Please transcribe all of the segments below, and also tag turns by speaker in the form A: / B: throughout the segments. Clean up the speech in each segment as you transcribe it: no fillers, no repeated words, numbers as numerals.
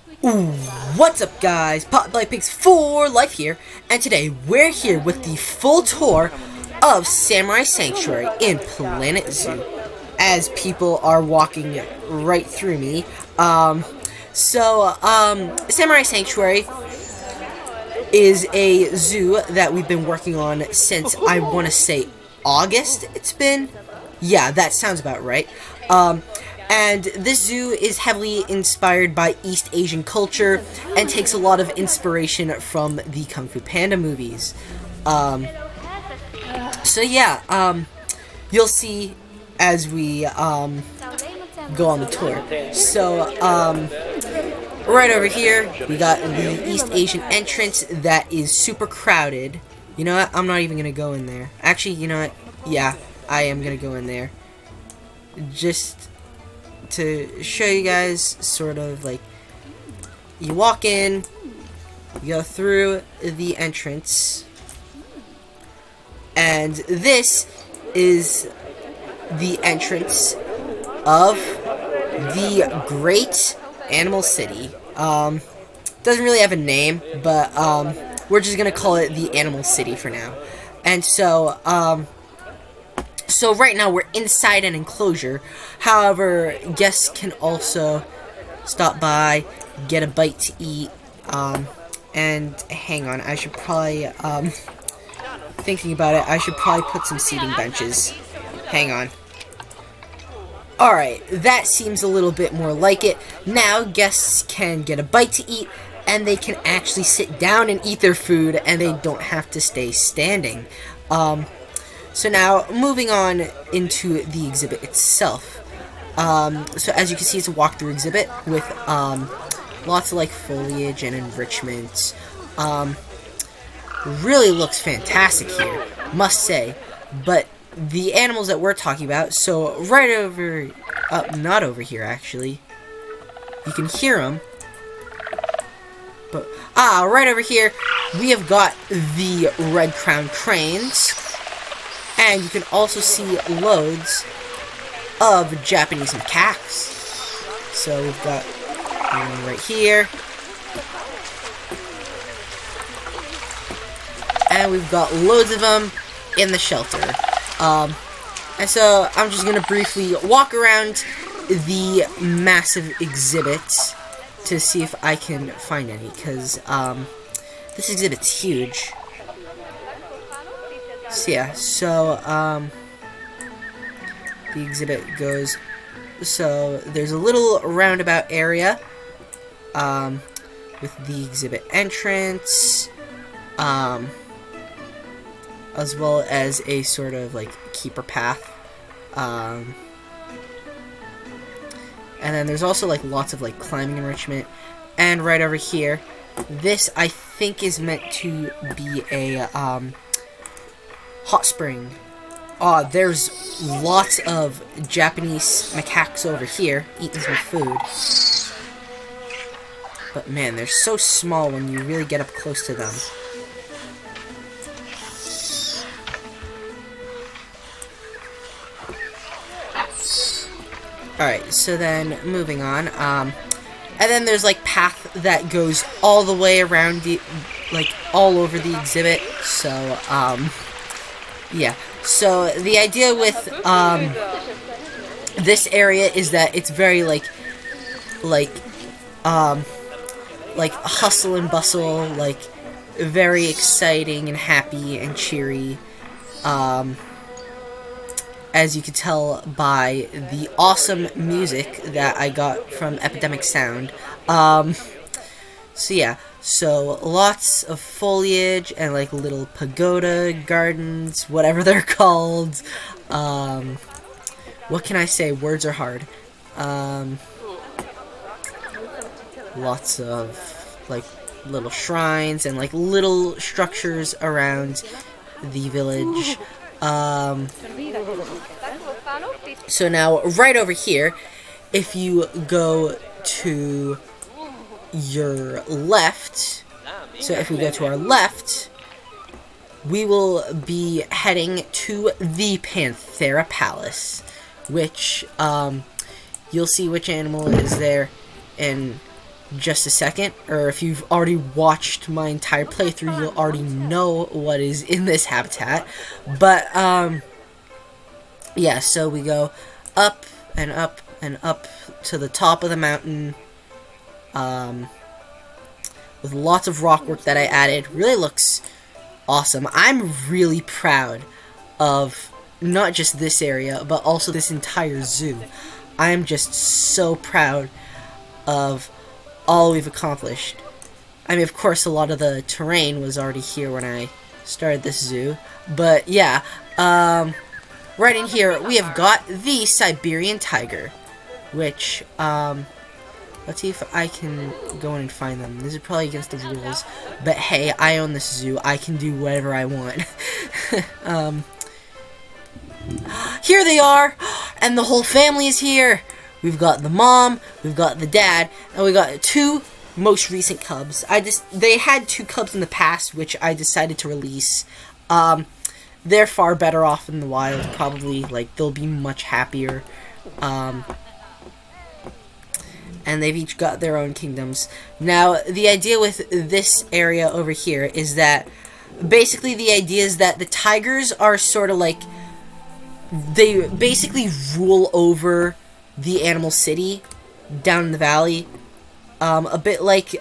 A: Ooh, what's up guys, Potlight Pigs for Life here, and today we're here with the full tour of Samurai Sanctuary in Planet Zoo, as people are walking right through me. Samurai Sanctuary is a zoo that we've been working on since, I want to say, August it's been? Yeah, that sounds about right. And this zoo is heavily inspired by East Asian culture and takes a lot of inspiration from the Kung Fu Panda movies. You'll see as we go on the tour. Right over here, we got the East Asian entrance that is super crowded. You know what? I'm not even going to go in there. Actually, you know what? Yeah, I am going to go in there. Just to show you guys, sort of like, you walk in, you go through the entrance, and this is the entrance of the Great Animal City. Doesn't really have a name, but we're just gonna call it the Animal City for now. And so right now we're inside an enclosure. However, guests can also stop by, get a bite to eat, and hang on, I should probably, thinking about it, I should probably put some seating benches. Hang on. Alright, that seems a little bit more like it. Now, guests can get a bite to eat, and they can actually sit down and eat their food, and they don't have to stay standing. So now, moving on into the exhibit itself. So as you can see, it's a walkthrough exhibit with lots of like foliage and enrichment. Really looks fantastic here, must say. But the animals that we're talking about, so right over, not over here actually. You can hear them. But right over here, we have got the red-crowned cranes. And you can also see loads of Japanese macaques. So we've got one right here. And we've got loads of them in the shelter. And so I'm just going to briefly walk around the massive exhibit to see if I can find any. Because this exhibit's huge. So yeah, the exhibit goes, so there's a little roundabout area, with the exhibit entrance, as well as a sort of, like, keeper path, and then there's also, like, lots of, like, climbing enrichment, and right over here, this, I think, is meant to be a, hot spring. There's lots of Japanese macaques over here eating some food. But man, they're so small when you really get up close to them. Alright, so then moving on. And then there's like path that goes all the way around the, like all over the exhibit. So, yeah. So the idea with this area is that it's very like hustle and bustle, like very exciting and happy and cheery. As you can tell by the awesome music that I got from Epidemic Sound. So yeah, so lots of foliage and like little pagoda gardens, whatever they're called. What can I say? Words are hard. Lots of like little shrines and like little structures around the village. So now right over here, if you go to your left, so if we go to our left, we will be heading to the Panthera Palace, which, you'll see which animal is there in just a second, or if you've already watched my entire playthrough, you'll already know what is in this habitat. But yeah, so we go up and up and up to the top of the mountain, with lots of rock work that I added. Really looks awesome. I'm really proud of not just this area, but also this entire zoo. I'm just so proud of all we've accomplished. I mean, of course, a lot of the terrain was already here when I started this zoo, but yeah, right in here, we have got the Siberian tiger, which, let's see if I can go in and find them. This is probably against the rules, but hey, I own this zoo. I can do whatever I want. Here they are, and the whole family is here. We've got the mom, we've got the dad, and we got 2 most recent cubs. They had 2 cubs in the past, which I decided to release. They're far better off in the wild, probably. Like, they'll be much happier. And they've each got their own kingdoms. Now, the idea with this area over here is that, basically the idea is that the tigers are sort of like, they basically rule over the animal city down in the valley. A bit like,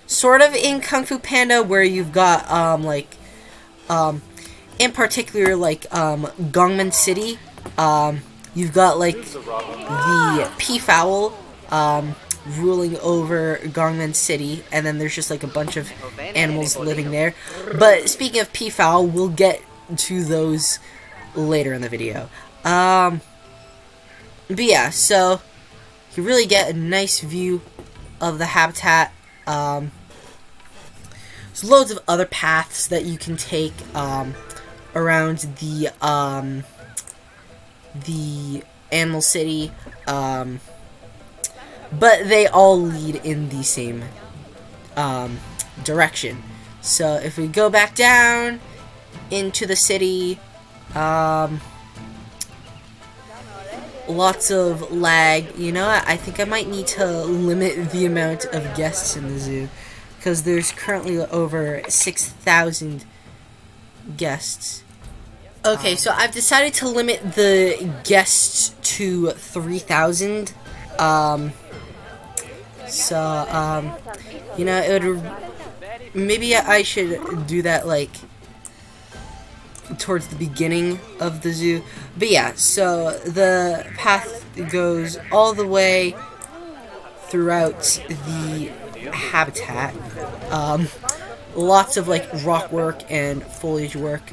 A: sort of in Kung Fu Panda, where you've got, in particular, like, Gongman City, you've got, like, the peafowl, ruling over Gongman City, and then there's just, like, a bunch of animals living there. But speaking of peafowl, we'll get to those later in the video. But yeah, so you really get a nice view of the habitat. There's loads of other paths that you can take around the animal city, but they all lead in the same direction. So if we go back down into the city, lots of lag. You know, I think I might need to limit the amount of guests in the zoo, because there's currently over 6,000 guests. Okay, so I've decided to limit the guests to 3,000. You know, it would, maybe I should do that, like, towards the beginning of the zoo. But yeah, so the path goes all the way throughout the habitat. Lots of, like, rock work and foliage work.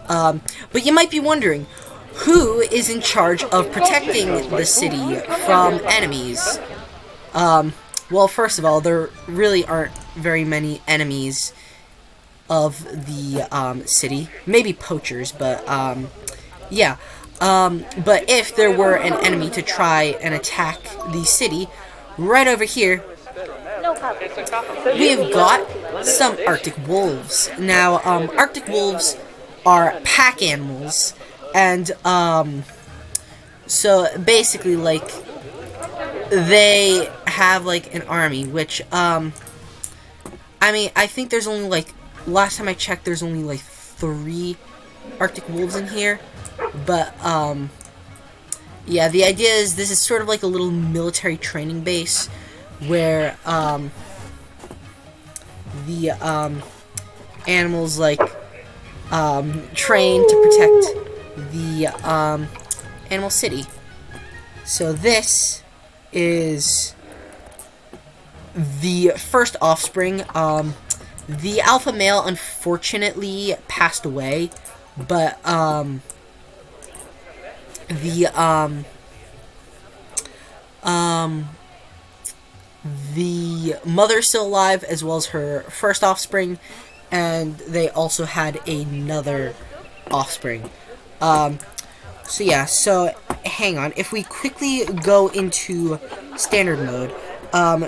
A: But you might be wondering, who is in charge of protecting the city from enemies? Well, first of all, there really aren't very many enemies of the city. Maybe poachers, but yeah. But if there were an enemy to try and attack the city, right over here, we have got some Arctic wolves. Now, Arctic wolves are pack animals, and so basically, like, they have, like, an army, which, I mean, I think there's only, like, last time I checked, there's only, like, 3 Arctic wolves in here, but, yeah, the idea is this is sort of like a little military training base, where, the, animals, like, train to protect the, animal city. So this is the first offspring. The alpha male unfortunately passed away, but the mother's still alive, as well as her first offspring, and they also had another offspring. So yeah, so hang on. If we quickly go into standard mode,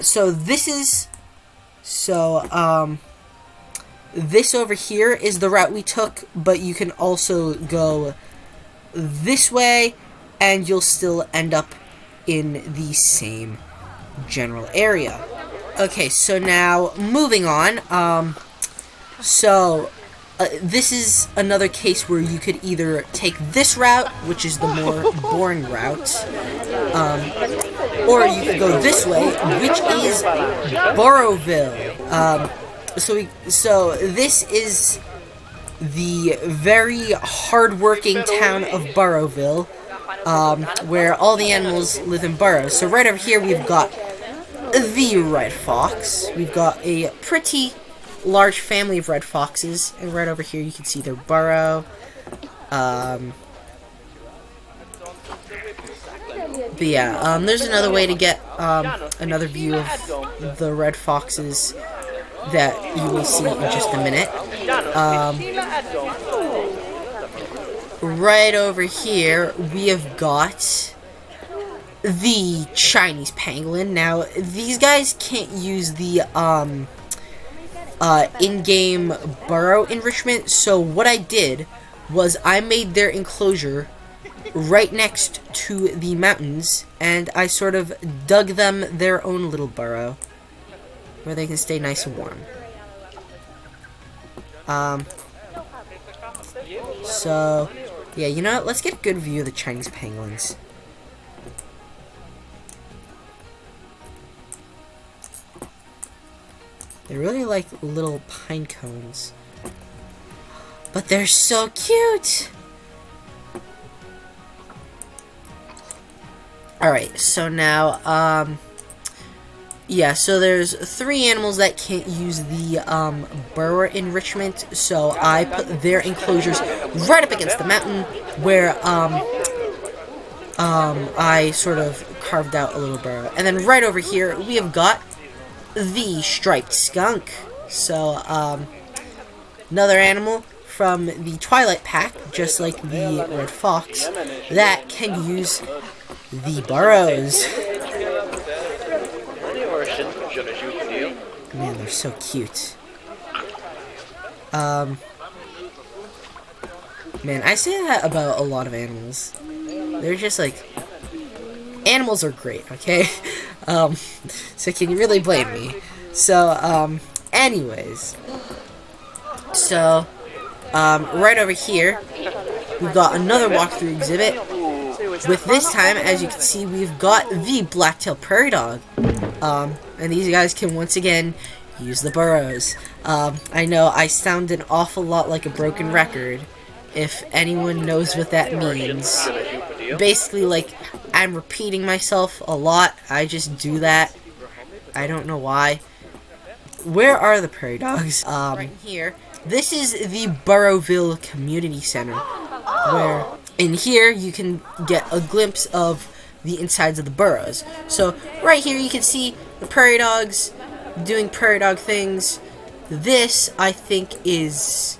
A: so this is, this over here is the route we took, but you can also go this way, and you'll still end up in the same general area. Okay, so now moving on. This is another case where you could either take this route, which is the more boring route, or you could go this way, which is Barefoot. So this is the very hard-working town of Barefoot, where all the animals live in burrows. So right over here we've got the red fox. We've got a pretty large family of red foxes, and right over here you can see their burrow. But yeah, there's another way to get another view of the red foxes that you will see in just a minute. Right over here we have got the Chinese pangolin. Now these guys can't use the in-game burrow enrichment, so what I did was I made their enclosure right next to the mountains, and I sort of dug them their own little burrow where they can stay nice and warm. So yeah, you know what, let's get a good view of the Chinese pangolins. They're really like little pine cones. But they're so cute! Alright, so now, yeah, so there's 3 animals that can't use the, burrow enrichment, so I put their enclosures right up against the mountain, where, I sort of carved out a little burrow. And then right over here, we have got the striped skunk. So, another animal from the Twilight Pack, just like the red fox, that can use the burrows. Man, they're so cute. Man, I say that about a lot of animals. They're just like, animals are great, okay? So can you really blame me? So, anyways. So, right over here, we've got another walkthrough exhibit. With this time, as you can see, we've got the black-tailed prairie dog. And these guys can once again use the burrows. I know I sound an awful lot like a broken record, if anyone knows what that means. Basically, like, I'm repeating myself a lot. I just do that. I don't know why. Where are the prairie dogs? Right here. This is the Barefoot Community Center, where in here you can get a glimpse of the insides of the burrows. So right here you can see the prairie dogs doing prairie dog things. This, I think, is...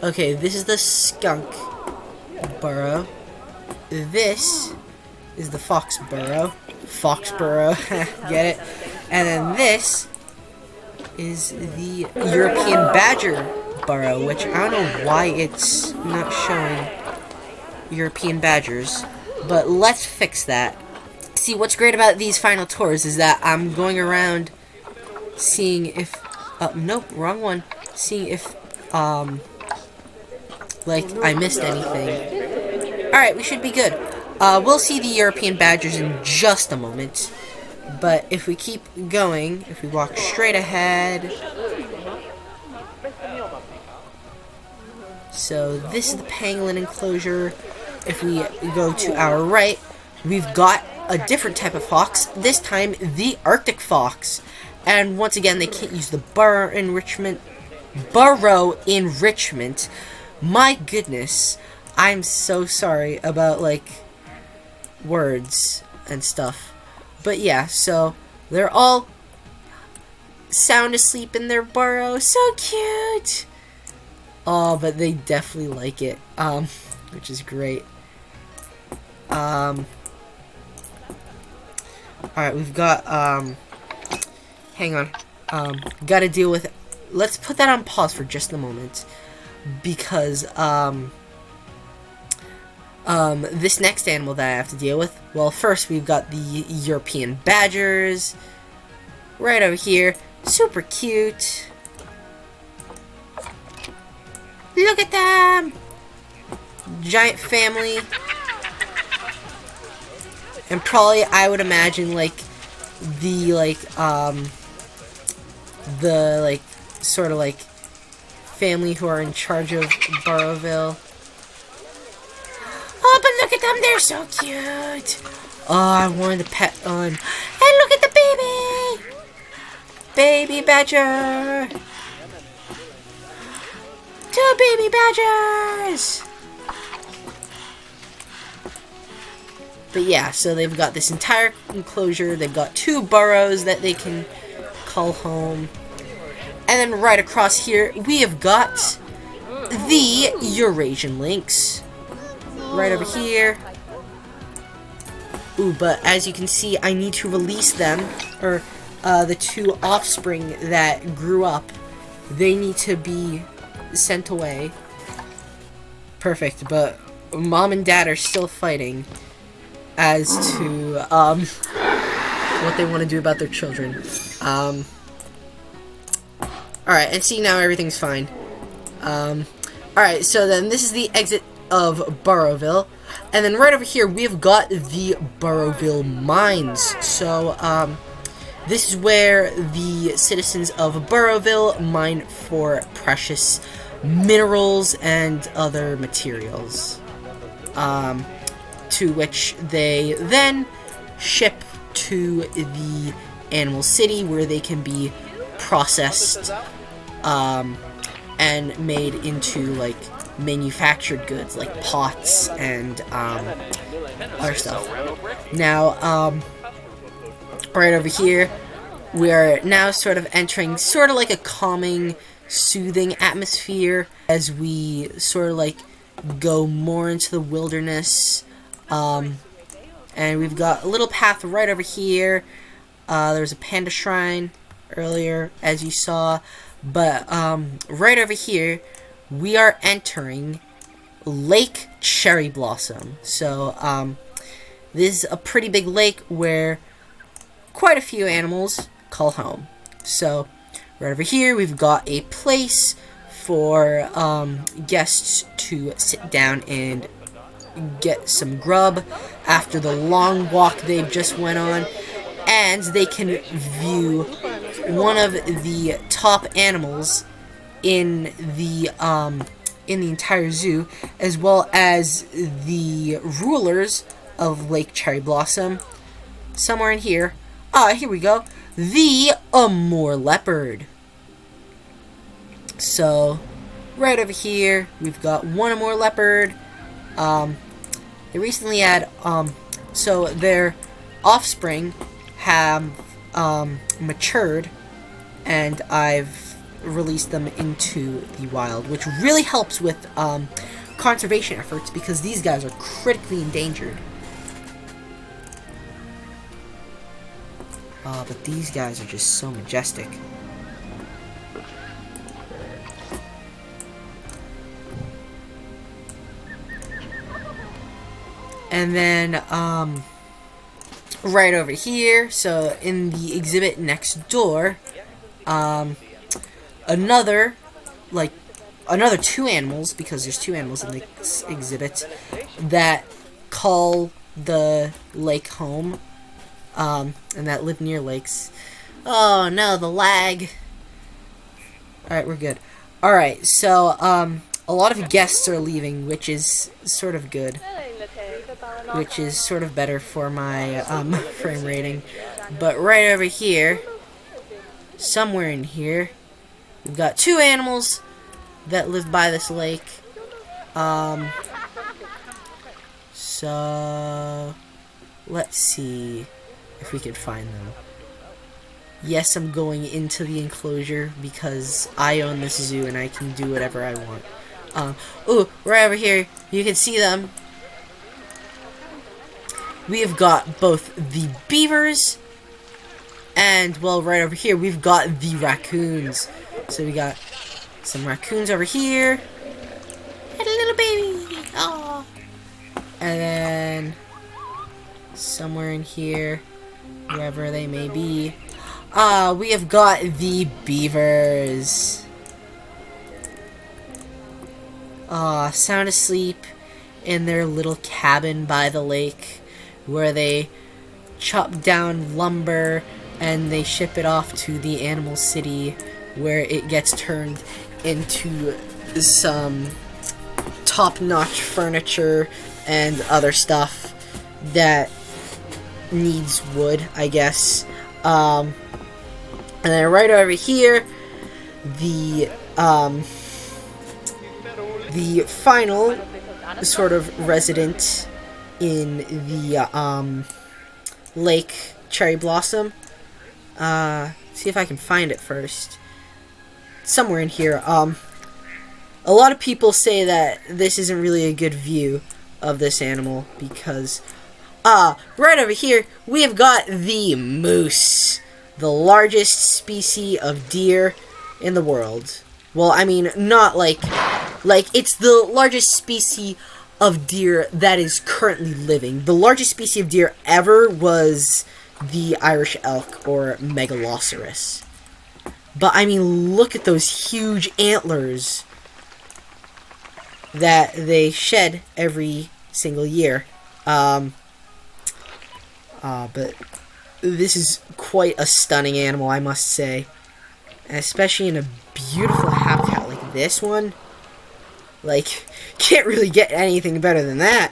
A: Okay, this is the skunk burrow. This is the fox burrow. Fox burrow, get it? And then this is the European badger burrow, which I don't know why it's not showing European badgers, but let's fix that. See, what's great about these final tours is that I'm going around seeing if... nope, wrong one. Seeing if, like, I missed anything. Alright, we should be good. We'll see the European badgers in just a moment. But if we keep going, if we walk straight ahead... So, this is the pangolin enclosure. If we go to our right, we've got a different type of fox. This time, the Arctic fox. And once again, they can't use the burrow enrichment. My goodness. I'm so sorry about, like, words and stuff. But yeah, so they're all sound asleep in their burrow. So cute! Oh, but they definitely like it. Which is great. Alright, we've got, hang on. Gotta deal with... Let's put that on pause for just a moment. Because, This next animal that I have to deal with, well, first we've got the European badgers right over here. Super cute. Look at them! Giant family. And probably, I would imagine, like, the, like, sort of, like, family who are in charge of Barefoot. Oh, but look at them, they're so cute! Oh, I wanted to pet on. And look at the baby! Baby badger! 2 baby badgers! But yeah, so they've got this entire enclosure. They've got 2 burrows that they can call home. And then right across here, we have got the Eurasian lynx. Right over here. Ooh, but as you can see, I need to release them, or the 2 offspring that grew up. They need to be sent away. Perfect, but Mom and Dad are still fighting as to what they want to do about their children. Alright, and see, now everything's fine. Alright, so then this is the exit of Barefoot. And then right over here, we've got the Barefoot mines. So, this is where the citizens of Barefoot mine for precious minerals and other materials. To which they then ship to the animal city, where they can be processed and made into, like, manufactured goods, like pots and other stuff. Now, right over here, we are now sort of entering sort of like a calming, soothing atmosphere as we sort of like go more into the wilderness. And we've got a little path right over here. There's a panda shrine earlier, as you saw. But right over here, we are entering Lake Cherry Blossom. So this is a pretty big lake where quite a few animals call home. So right over here, we've got a place for guests to sit down and get some grub after the long walk they've just went on, and they can view one of the top animals in the entire zoo, as well as the rulers of Lake Cherry Blossom. Somewhere in here. Here we go. The Amur leopard. So, right over here, we've got one Amur leopard. They recently had, so their offspring have matured, and I've released them into the wild, which really helps with conservation efforts, because these guys are critically endangered. But these guys are just so majestic. And then, right over here, so in the exhibit next door, another 2 animals, because there's 2 animals in this exhibit, that call the lake home, and that live near lakes. Oh no, the lag. Alright, we're good. Alright, so, a lot of guests are leaving, which is sort of good. Which is sort of better for my frame rating. But right over here, somewhere in here, we've got 2 animals that live by this lake. So let's see if we can find them. Yes, I'm going into the enclosure because I own this zoo and I can do whatever I want. Ooh, right over here, you can see them. We have got both the beavers, and, well, right over here, we've got the raccoons. So we got some raccoons over here, and a little baby. Oh. And then somewhere in here, wherever they may be, we have got the beavers. Sound asleep in their little cabin by the lake, where they chop down lumber and they ship it off to the animal city, where it gets turned into some top-notch furniture and other stuff that needs wood, I guess. And then right over here, the final sort of resident in the lake cherry blossom. See if I can find it first. Somewhere in here. A lot of people say that this isn't really a good view of this animal because right over here we have got the moose, the largest species of deer in the world. Well, I mean, not like it's the largest species of deer that is currently living. The largest species of deer ever was the Irish elk, or Megaloceros. But I mean, look at those huge antlers that they shed every single year. But this is quite a stunning animal, I must say. Especially in a beautiful habitat like this one. Like, can't really get anything better than that.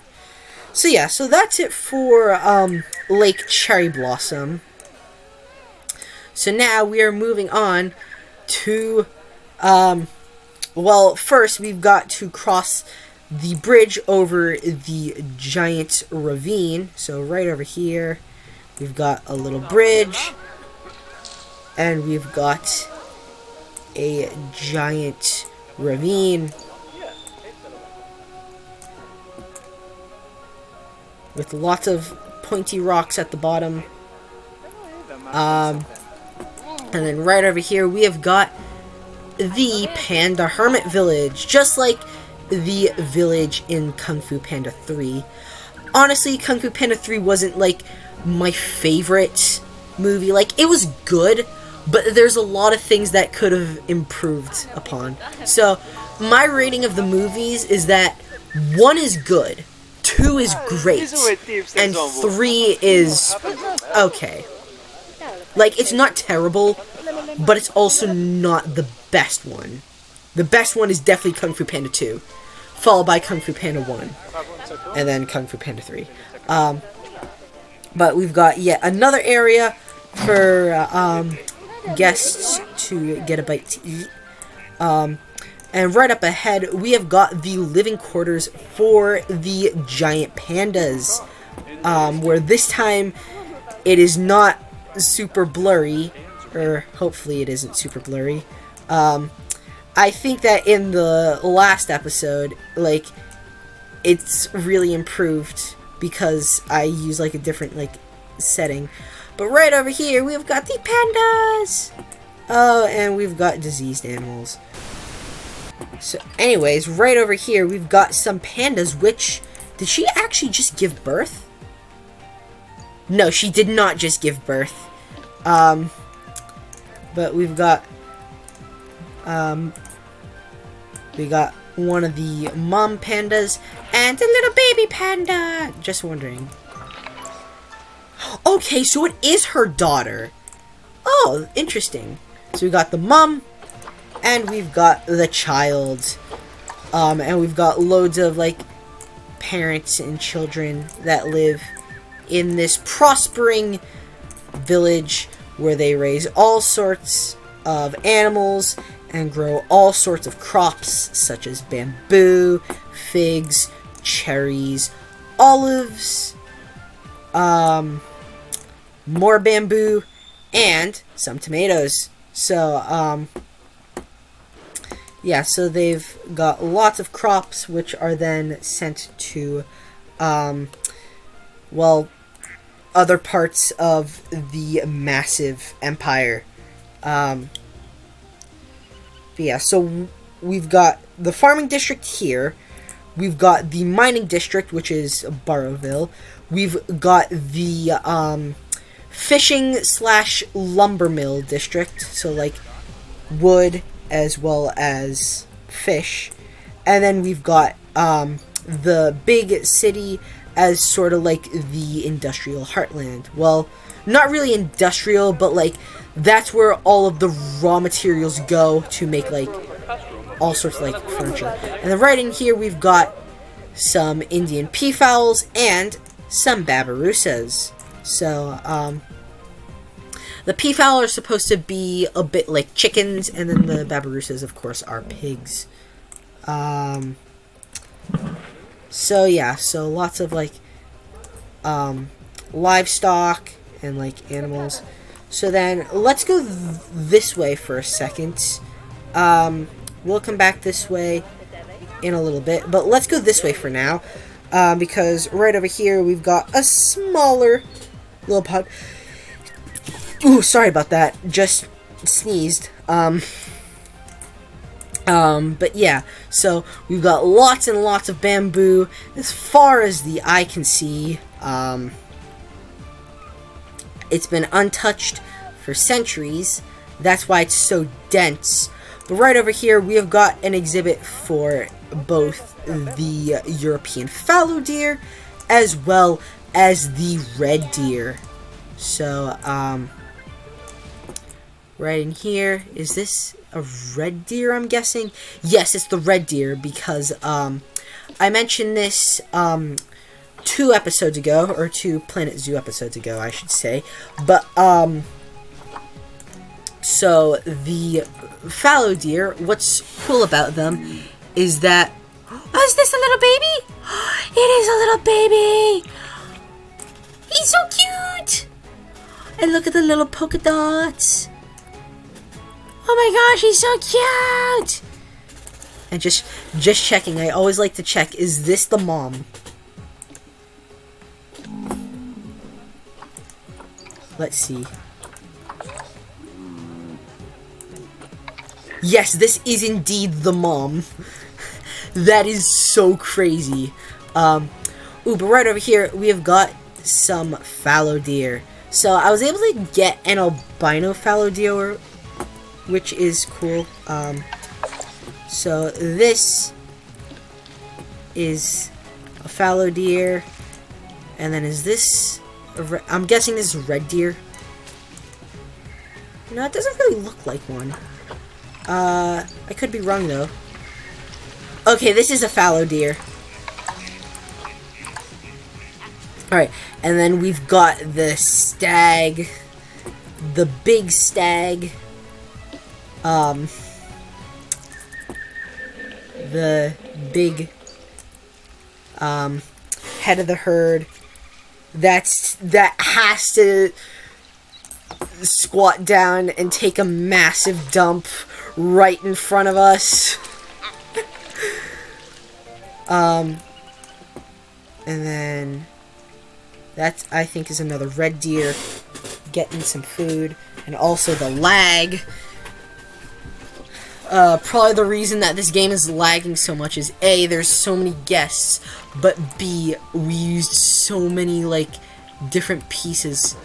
A: So yeah, so that's it for Lake Cherry Blossom. So now we are moving on to, well, first we've got to cross the bridge over the giant ravine. So right over here, we've got a little bridge, and we've got a giant ravine with lots of pointy rocks at the bottom. And then right over here, we have got the Panda Hermit Village, just like the village in Kung Fu Panda 3. Honestly, Kung Fu Panda 3 wasn't, like, my favorite movie. Like, it was good, but there's a lot of things that could have improved upon. So, my rating of the movies is that 1 is good, 2 is great, and 3 is okay. Like, it's not terrible, but it's also not the best one. The best one is definitely Kung Fu Panda 2, followed by Kung Fu Panda 1, and then Kung Fu Panda 3. But we've got yet another area for guests to get a bite to eat. And right up ahead, we have got the living quarters for the giant pandas, where this time it is not super blurry, or hopefully it isn't super blurry. I think that in the last episode, like, it's really improved because I use, like, a different, like, setting. But right over here, we've got the pandas! Oh, and we've got diseased animals. So, anyways, right over here, we've got some pandas, which... Did she actually just give birth? No, she did not just give birth. But we've got... we got one of the mom pandas and a little baby panda. Just wondering. Okay, so it is her daughter. Oh, interesting. So we got the mom, and we've got the child. And we've got loads of, like, parents and children that live in this prospering village where they raise all sorts of animals and grow all sorts of crops such as bamboo, figs, cherries, olives, more bamboo, and some tomatoes. So, yeah, so they've got lots of crops which are then sent to, well, other parts of the massive empire. But yeah, so we've got the farming district here, we've got the mining district, which is Barefoot. We've got the fishing / lumber mill district, so like wood as well as fish. And then we've got the big city as sort of like the industrial heartland. Well, not really industrial, but like that's where all of the raw materials go to make like all sorts of like furniture. And then right in here we've got some Indian peafowls and some babirussas. So the peafowl are supposed to be a bit like chickens, and then the babirussas, of course, are pigs. So yeah, so lots of like livestock and like animals. So then let's go this way for a second. We'll come back this way in a little bit, but let's go this way for now, because right over here we've got a smaller little pod. Ooh, sorry about that. Just sneezed. But yeah, so we've got lots and lots of bamboo as far as the eye can see. It's been untouched for centuries. That's why it's so dense. But right over here, we have got an exhibit for both the European fallow deer as well as the red deer. So, right in here, is this a red deer, I'm guessing? Yes, it's the red deer, because I mentioned this 2 episodes ago, or 2 Planet Zoo episodes ago, I should say. But so the fallow deer, what's cool about them is that, oh, is this a little baby? It is a little baby. He's so cute. And look at the little polka dots. Oh my gosh, he's so cute! And just checking, I always like to check, is this the mom? Let's see. Yes, this is indeed the mom. That is so crazy. Ooh, but right over here, we have got some fallow deer. So, I was able to get an albino fallow deer, which is cool. So this is a fallow deer, and then is this I'm guessing this is a red deer. No, it doesn't really look like one. I could be wrong though. Okay, this is a fallow deer. Alright, and then we've got the stag, the big stag. The big head of the herd that has to squat down and take a massive dump right in front of us. And then that, I think, is another red deer getting some food, and also the lag. Probably the reason that this game is lagging so much is A, there's so many guests, but B, we used so many, like, different pieces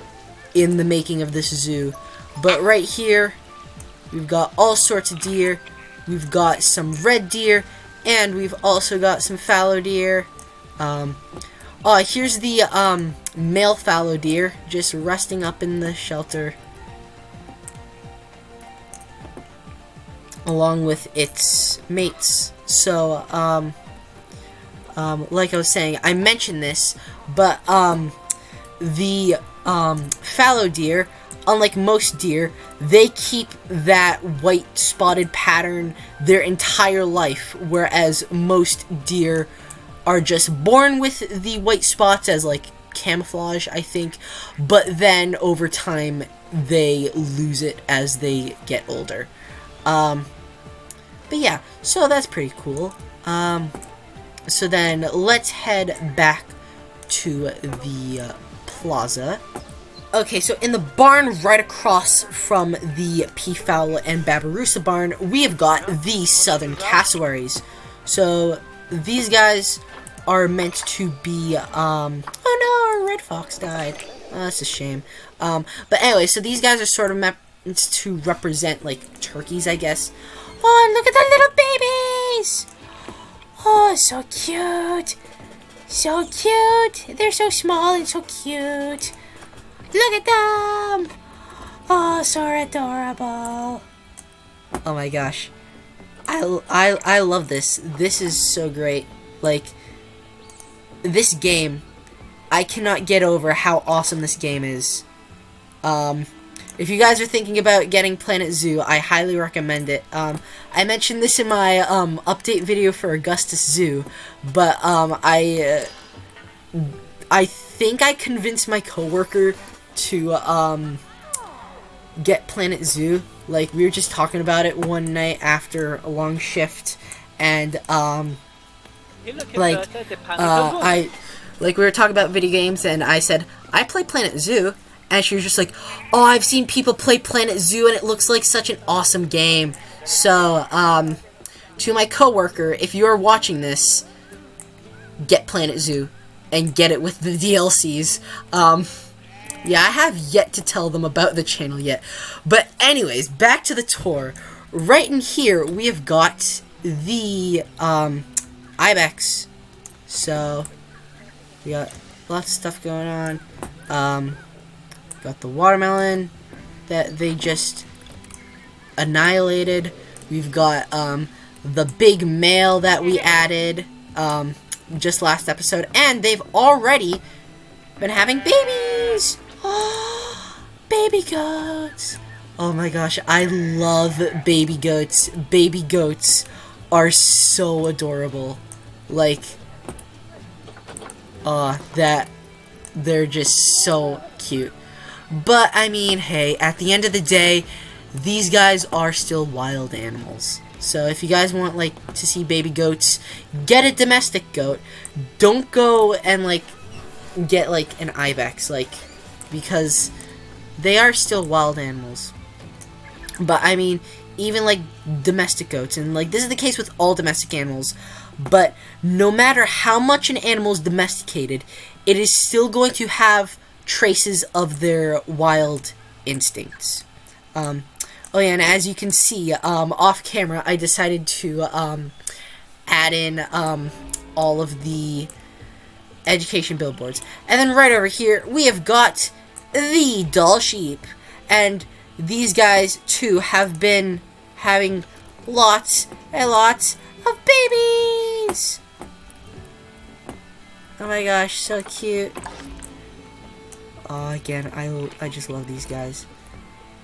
A: in the making of this zoo. But right here, we've got all sorts of deer, we've got some red deer, and we've also got some fallow deer. Here's the, male fallow deer, just resting up in the shelter, along with its mates. So, like I was saying, I mentioned this, but, the, fallow deer, unlike most deer, they keep that white spotted pattern their entire life, whereas most deer are just born with the white spots as, like, camouflage, I think, but then, over time, they lose it as they get older. But yeah, so that's pretty cool. So then, let's head back to the plaza. Okay, so in the barn right across from the peafowl and babirussa barn, we have got the southern cassowaries. So, these guys are meant to be, oh no, our red fox died. Oh, that's a shame. But anyway, so these guys are sort of meant to represent, like, turkeys, I guess. Oh, look at the little babies! Oh, so cute! So cute! They're so small and so cute! Look at them! Oh, so adorable! Oh my gosh. I love this. This is so great. Like, this game, I cannot get over how awesome this game is. If you guys are thinking about getting Planet Zoo, I highly recommend it. I mentioned this in my update video for Augustus Zoo, but I think I convinced my coworker to get Planet Zoo. Like, we were just talking about it one night after a long shift, and we were talking about video games, and I said, I play Planet Zoo, and she was just like, oh, I've seen people play Planet Zoo, and it looks like such an awesome game. So, to my coworker, if you are watching this, get Planet Zoo, and get it with the DLCs. Yeah, I have yet to tell them about the channel yet. But anyways, back to the tour. Right in here, we have got the ibex. So, we got lots of stuff going on. Got the watermelon that they just annihilated. We've got the big male that we added just last episode. And they've already been having babies! Baby goats! Oh my gosh, I love baby goats. Baby goats are so adorable. Like, they're just so cute. But, I mean, hey, at the end of the day, these guys are still wild animals. So if you guys want, like, to see baby goats, get a domestic goat. Don't go and, like, get, like, an ibex, like, because they are still wild animals. But, I mean, even, like, domestic goats, and, like, this is the case with all domestic animals, but no matter how much an animal is domesticated, it is still going to have traces of their wild instincts. Oh yeah, and as you can see, off camera, I decided to, add in, all of the education billboards. And then right over here, we have got the doll sheep. And these guys, too, have been having lots and lots of babies! Oh my gosh, so cute. Oh, again, I just love these guys.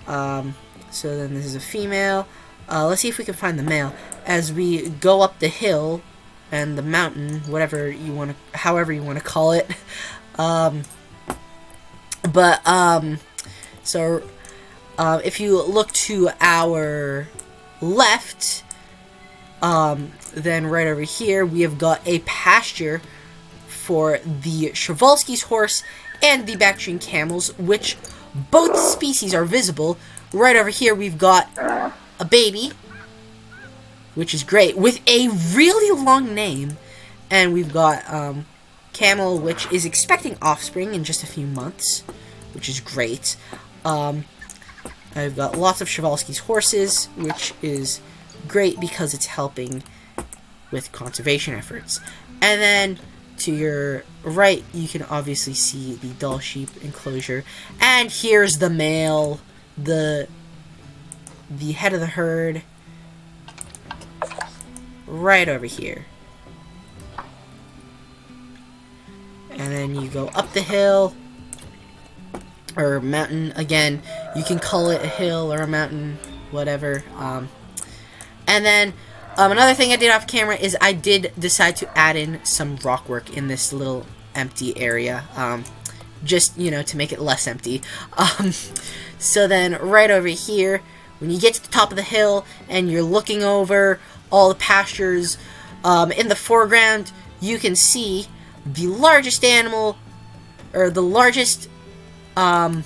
A: So then this is a female. Let's see if we can find the male. As we go up the hill and the mountain, however you want to call it. So if you look to our left, then right over here, we have got a pasture for the Przewalski's horse and the Bactrian camels, which both species are visible. Right over here, we've got a baby, which is great, with a really long name. And we've got camel, which is expecting offspring in just a few months, which is great. I've got lots of Przewalski's horses, which is great because it's helping with conservation efforts. And then to your right, you can obviously see the doll sheep enclosure. And here's the male, the head of the herd, right over here. And then you go up the hill, or mountain, again, you can call it a hill or a mountain, whatever. And then, another thing I did off camera is I did decide to add in some rock work in this little empty area, just, you know, to make it less empty. So then, right over here, when you get to the top of the hill, and you're looking over all the pastures, in the foreground, you can see the largest animal, or the largest, land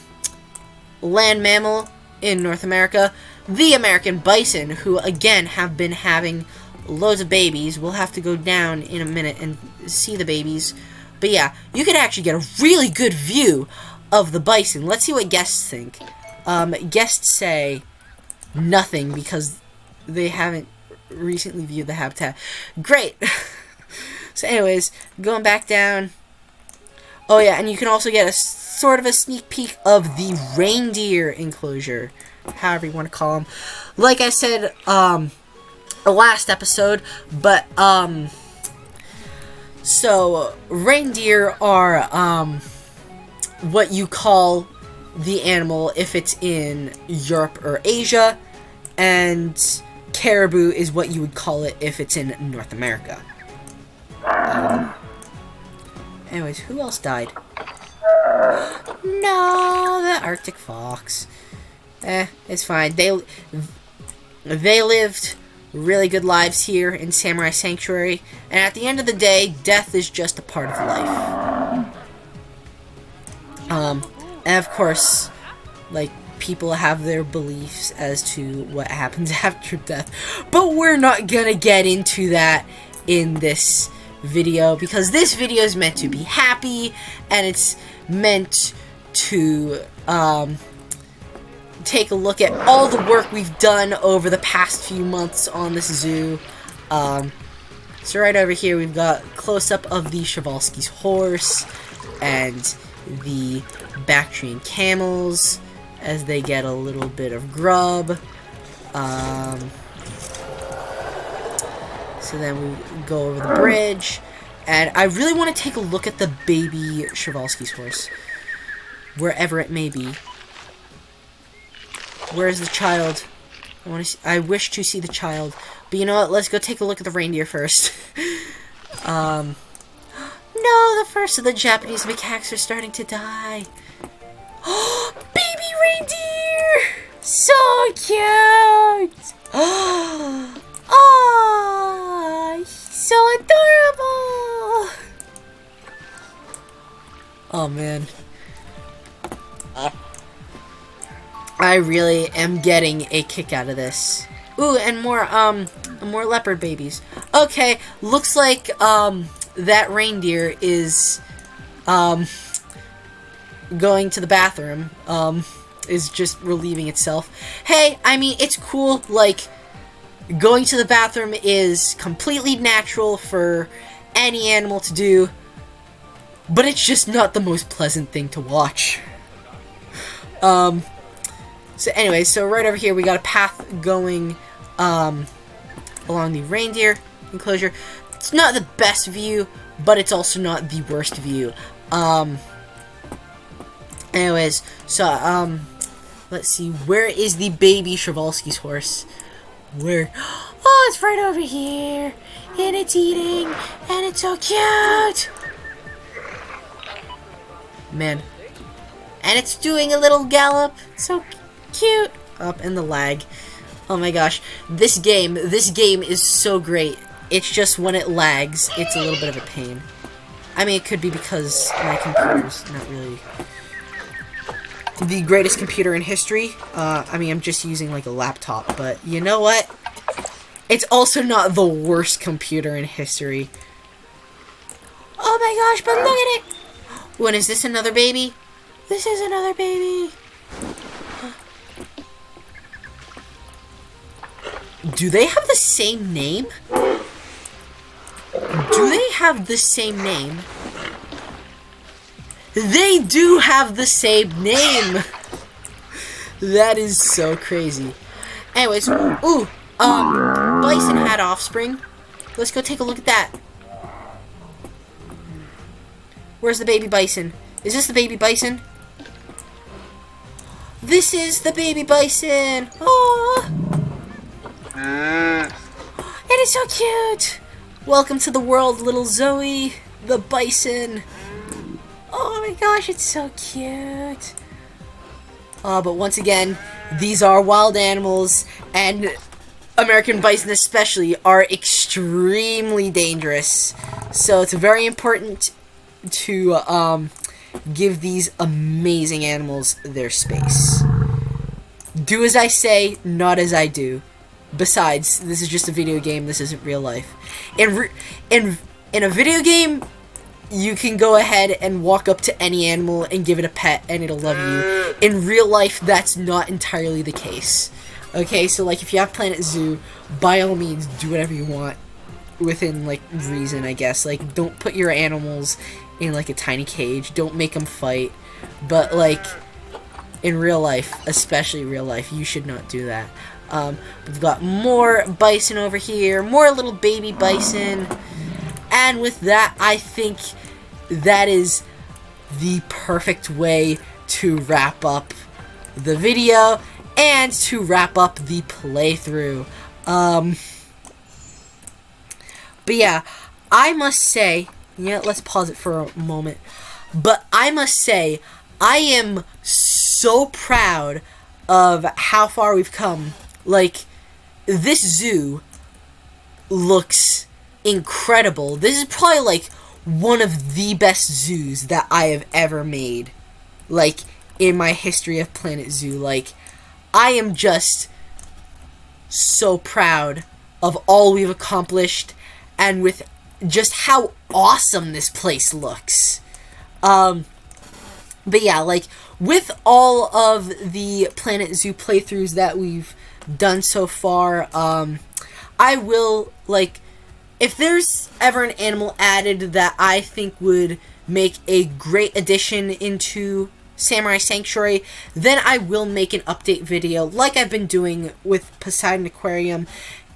A: mammal in North America, the American bison, who, again, have been having loads of babies. We'll have to go down in a minute and see the babies. But yeah, you can actually get a really good view of the bison. Let's see what guests think. Guests say nothing because they haven't recently viewed the habitat. Great! So anyways, going back down. Oh yeah, and you can also get a sort of a sneak peek of the reindeer enclosure. However you want to call them. Like I said, last episode, but, so, reindeer are, what you call the animal if it's in Europe or Asia, and caribou is what you would call it if it's in North America. Anyways, who else died? No, the Arctic fox. It's fine. They lived really good lives here in Samurai Sanctuary, and at the end of the day, death is just a part of life. And of course, like, people have their beliefs as to what happens after death, but we're not gonna get into that in this video, because this video is meant to be happy, and it's meant to, take a look at all the work we've done over the past few months on this zoo. So right over here we've got close-up of the Przewalski's horse and the Bactrian camels as they get a little bit of grub. So then we go over the bridge, and I really want to take a look at the baby Przewalski's horse, wherever it may be. Where's the child? I wish to see the child. But you know what? Let's go take a look at the reindeer first. No, the first of the Japanese macaques are starting to die. Oh, baby reindeer! So cute! Oh, he's so adorable! Oh, man. I really am getting a kick out of this. Ooh, and more leopard babies. Okay, looks like, that reindeer is, going to the bathroom, is just relieving itself. Hey, I mean, it's cool, like, going to the bathroom is completely natural for any animal to do, but it's just not the most pleasant thing to watch. So anyway, so right over here we got a path going along the reindeer enclosure. It's not the best view, but it's also not the worst view. Anyways, so let's see, where is the baby Przewalski's horse? Where? Oh, it's right over here, and it's eating, and it's so cute. Man, and it's doing a little gallop. So cute. Up in the lag. Oh my gosh. This game is so great. It's just when it lags, it's a little bit of a pain. I mean, it could be because my computer's not really the greatest computer in history. I mean, I'm just using like a laptop, but you know what? It's also not the worst computer in history. Oh my gosh, but look at it! When is this another baby? This is another baby. Do they have the same name? Do they have the same name? They do have the same name! That is so crazy. Anyways, ooh, bison had offspring. Let's go take a look at that. Where's the baby bison? Is this the baby bison? This is the baby bison! Aww! It is so cute! Welcome to the world, little Zoe, the bison. Oh my gosh, it's so cute. But once again, these are wild animals, and American bison especially are extremely dangerous. So it's very important to give these amazing animals their space. Do as I say, not as I do. Besides, this is just a video game. This isn't real life. In a video game, you can go ahead and walk up to any animal and give it a pet, and it'll love you. In real life, that's not entirely the case. Okay, so like if you have Planet Zoo, by all means, do whatever you want within like reason, I guess. Like, don't put your animals in like a tiny cage. Don't make them fight. But like in real life, especially real life, you should not do that. We've got more bison over here, more little baby bison, and with that, I think that is the perfect way to wrap up the video and to wrap up the playthrough. But yeah, I must say, yeah, let's pause it for a moment, but I must say, I am so proud of how far we've come. Like, this zoo looks incredible. This is probably like one of the best zoos that I have ever made, like, in my history of Planet Zoo. Like, I am just so proud of all we've accomplished and with just how awesome this place looks. But yeah, like, with all of the Planet Zoo playthroughs that we've done so far, I will, like, if there's ever an animal added that I think would make a great addition into Samurai Sanctuary, then I will make an update video like I've been doing with Poseidon Aquarium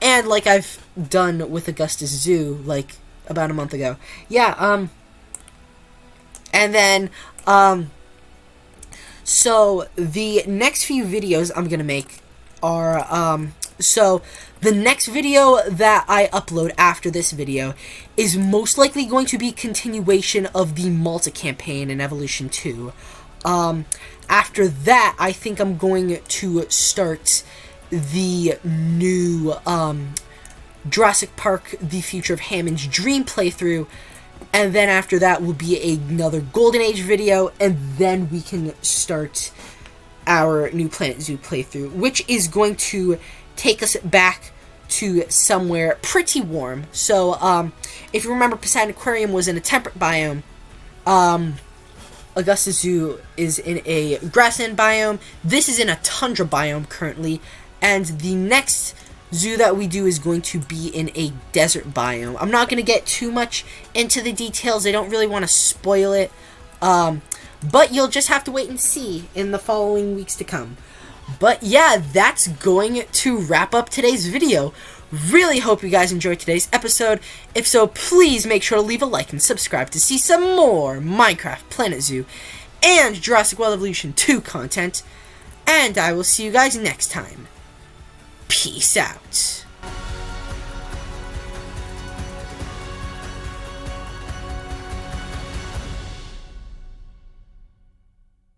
A: and like I've done with Augustus Zoo, like, about a month ago. Yeah, and then, so the next few videos I'm gonna make are, so the next video that I upload after this video is most likely going to be continuation of the Malta campaign in Evolution 2. After that, I think I'm going to start the new, Jurassic Park, The Future of Hammond's Dream playthrough, and then after that will be another Golden Age video, and then we can start our new Planet Zoo playthrough, which is going to take us back to somewhere pretty warm. So, if you remember, Poseidon Aquarium was in a temperate biome. Augustus Zoo is in a grassland biome. This is in a tundra biome currently, and the next zoo that we do is going to be in a desert biome. I'm not going to get too much into the details. I don't really want to spoil it. But you'll just have to wait and see in the following weeks to come. But yeah, that's going to wrap up today's video. Really hope you guys enjoyed today's episode. If so, please make sure to leave a like and subscribe to see some more Minecraft, Planet Zoo, and Jurassic World Evolution 2 content. And I will see you guys next time. Peace out.